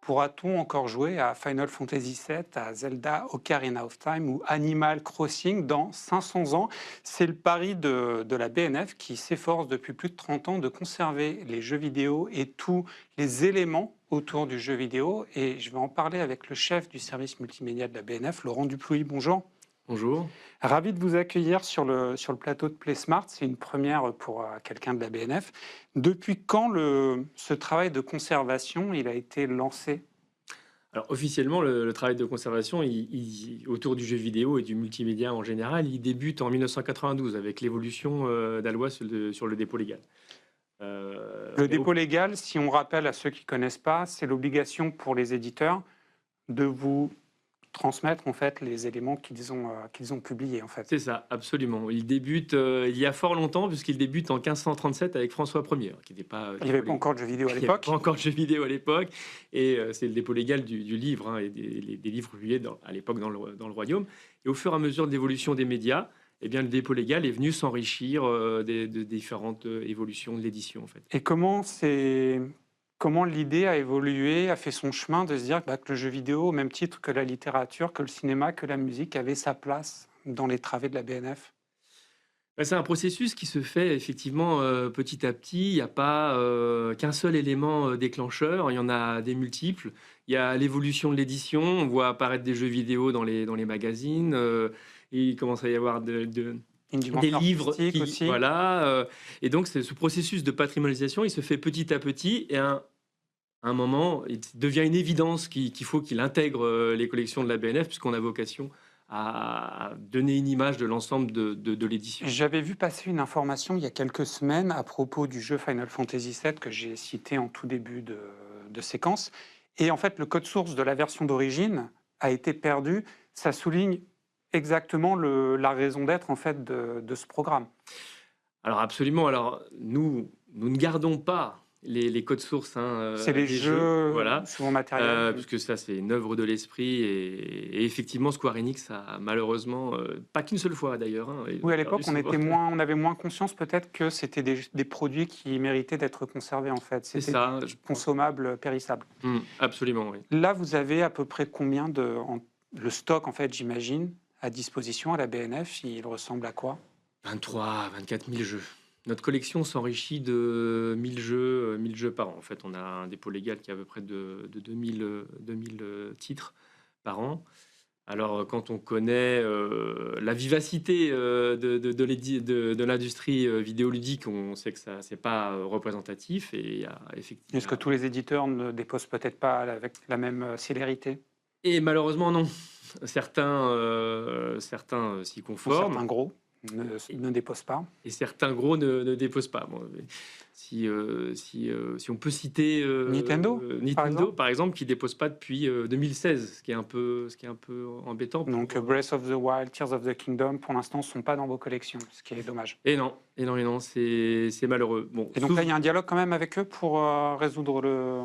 Pourra-t-on encore jouer à Final Fantasy VII, à Zelda Ocarina of Time ou Animal Crossing dans 500 ans? C'est le pari de la BNF qui s'efforce depuis plus de 30 ans de conserver les jeux vidéo et tous les éléments autour du jeu vidéo. Et je vais en parler avec le chef du service multimédia de la BNF, Laurent Duplouy. Bonjour. Bonjour. Ravi de vous accueillir sur le plateau de PlaySmart. C'est une première pour quelqu'un de la BNF. Depuis quand ce travail de conservation il a été lancé? Alors officiellement, le travail de conservation autour du jeu vidéo et du multimédia en général, il débute en 1992 avec l'évolution de la loi sur le dépôt légal. Le Mais dépôt légal, si on rappelle à ceux qui ne connaissent pas, c'est l'obligation pour les éditeurs de vous transmettre en fait les éléments qu'ils ont publiés en fait. c'est ça, absolument. Il débute il y a fort longtemps, puisqu'il débute en 1537 avec François Ier, qui n'était pas Il n'y avait pas encore de jeux vidéo à il n'y avait pas l'époque. encore de jeux vidéo à l'époque, et c'est le dépôt légal du livre, hein, et des livres publiés à l'époque dans le royaume. Et au fur et à mesure de l'évolution des médias, eh bien, le dépôt légal est venu s'enrichir de différentes évolutions de l'édition, en fait. Et comment l'idée a évolué, a fait son chemin de se dire que le jeu vidéo, au même titre que la littérature, que le cinéma, que la musique, avait sa place dans les travées de la BNF? Bah, c'est un processus qui se fait effectivement petit à petit. Il n'y a pas qu'un seul élément déclencheur, il y en a des multiples. Il y a l'évolution de l'édition, on voit apparaître des jeux vidéo dans les magazines, il commence à y avoir Une des dimension livres artistique qui... aussi. Voilà, et donc ce processus de patrimonialisation, il se fait petit à petit, et à un moment, il devient une évidence qu'il faut qu'il intègre les collections de la BNF, puisqu'on a vocation à donner une image de l'ensemble de l'édition. J'avais vu passer une information il y a quelques semaines à propos du jeu Final Fantasy VII que j'ai cité en tout début de séquence. Et en fait, le code source de la version d'origine a été perdu. Ça souligne exactement la raison d'être en fait de ce programme. Alors absolument, alors nous ne gardons pas les codes sources, hein, C'est les des jeux, jeux voilà, souvent matériels. puisque ça c'est une œuvre de l'esprit, et effectivement Square Enix a malheureusement, pas qu'une seule fois d'ailleurs, hein, ils ont Oui, à perdu l'époque, souvent. on avait moins conscience peut-être que c'était des produits qui méritaient d'être conservés en fait. C'est C'était ça, du je pense. consommable périssable. Absolument, oui. Là, vous avez à peu près combien le stock en fait, j'imagine, à disposition à la BNF, il ressemble à quoi? 23 000 à 24 000 jeux. Notre collection s'enrichit de 1000 jeux par an. En fait, on a un dépôt légal qui est à peu près de 2000 titres par an. Alors, quand on connaît la vivacité de l'industrie vidéoludique, on sait que ça, c'est pas représentatif. Et il y a Est-ce que effectivement. tous les éditeurs ne déposent peut-être pas avec la même célérité? Et malheureusement, non. Certains s'y Ou certains conforment. gros ne déposent pas? Et certains gros ne déposent pas. Bon, si on peut citer Nintendo, par Nintendo, exemple? par exemple, qui dépose pas depuis 2016, ce qui est un peu embêtant Donc pour. Breath of the Wild, Tears of the Kingdom, pour l'instant, ne sont pas dans vos collections, ce qui est dommage. Et non, et non, et non, c'est malheureux. Bon, Et donc là, il y a un dialogue quand même avec eux pour résoudre le...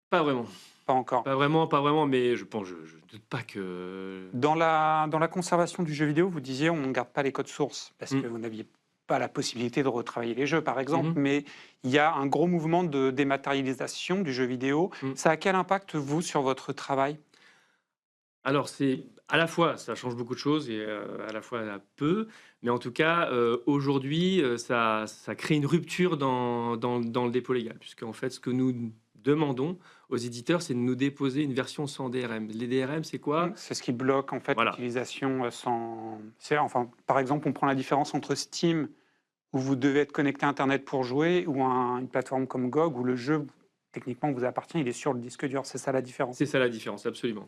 pas vraiment, Pas encore. pas vraiment, pas vraiment, mais je doute pas que. Dans la conservation du jeu vidéo, vous disiez on ne garde pas les codes sources parce que Mm. vous n'aviez pas la possibilité de retravailler les jeux, par exemple, Mhm. mais il y a un gros mouvement de dématérialisation du jeu vidéo. Mm. Ça a quel impact, vous, sur votre travail? Alors, c'est à la fois, ça change beaucoup de choses, et à la fois peu, mais en tout cas, aujourd'hui, ça crée une rupture dans le dépôt légal, puisque en fait, ce que nous demandons aux éditeurs, c'est de nous déposer une version sans DRM. Les DRM, c'est quoi? C'est ce qui bloque en fait Voilà, l'utilisation sans... Enfin, par exemple, on prend la différence entre Steam, où vous devez être connecté à Internet pour jouer, ou une plateforme comme GOG, où le jeu, techniquement, vous appartient, il est sur le disque dur. C'est ça la différence. c'est ça la différence, absolument.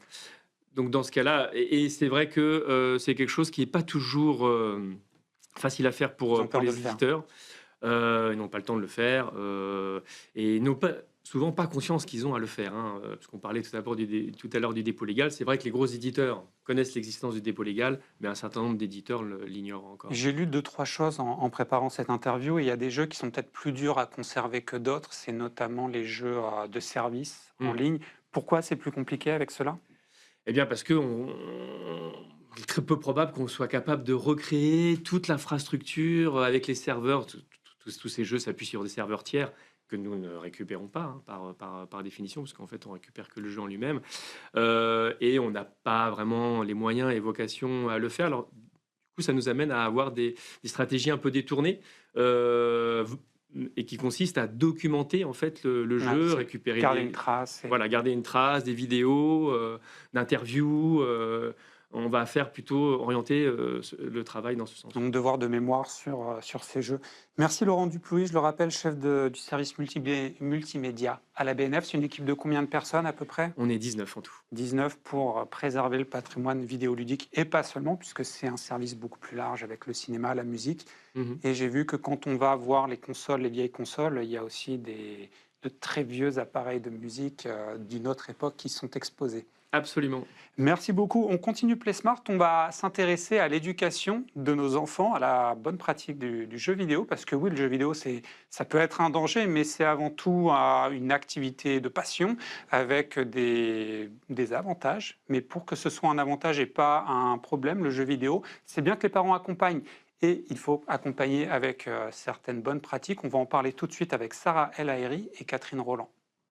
Donc dans ce cas-là, et c'est vrai que c'est quelque chose qui n'est pas toujours facile à faire Ils ont pour peur de le les faire. éditeurs. Ils n'ont pas le temps de le faire, et n'ont pas, souvent pas conscience qu'ils ont à le faire, hein, parce qu'on parlait tout à l'heure du dépôt légal. C'est vrai que les gros éditeurs connaissent l'existence du dépôt légal, mais un certain nombre d'éditeurs l'ignorent encore. J'ai lu 2, 3 choses en préparant cette interview. Et il y a des jeux qui sont peut-être plus durs à conserver que d'autres. C'est notamment les jeux de service en Mm. ligne. Pourquoi c'est plus compliqué avec cela? Eh bien, parce que il est très peu probable qu'on soit capable de recréer toute l'infrastructure avec les serveurs. Tous ces jeux s'appuient sur des serveurs tiers que nous ne récupérons pas hein, par définition, parce qu'en fait, on récupère que le jeu en lui-même. Et on n'a pas vraiment les moyens et vocation à le faire. Alors, du coup, ça nous amène à avoir des stratégies un peu détournées et qui consistent à documenter en fait le Ouais, jeu, c'est récupérer garder une trace. voilà, garder une trace, des vidéos, d'interviews. On va faire plutôt orienter le travail dans ce sens. Donc, devoir de mémoire sur ces jeux. Merci Laurent Duplouy, je le rappelle, chef du service multimédia à la BNF. C'est une équipe de combien de personnes à peu près? On est 19 en tout. 19 pour préserver le patrimoine vidéoludique et pas seulement, puisque c'est un service beaucoup plus large avec le cinéma, la musique. Mhm. Et j'ai vu que quand on va voir les consoles, les vieilles consoles, il y a aussi de très vieux appareils de musique d'une autre époque qui sont exposés. Absolument. Merci beaucoup. On continue PlaySmart. On va s'intéresser à l'éducation de nos enfants, à la bonne pratique du jeu vidéo, parce que oui, le jeu vidéo, ça peut être un danger, mais c'est avant tout une activité de passion avec des avantages. Mais pour que ce soit un avantage et pas un problème, le jeu vidéo, c'est bien que les parents accompagnent. Et il faut accompagner avec certaines bonnes pratiques. On va en parler tout de suite avec Sarah El Haïry et Catherine Roland.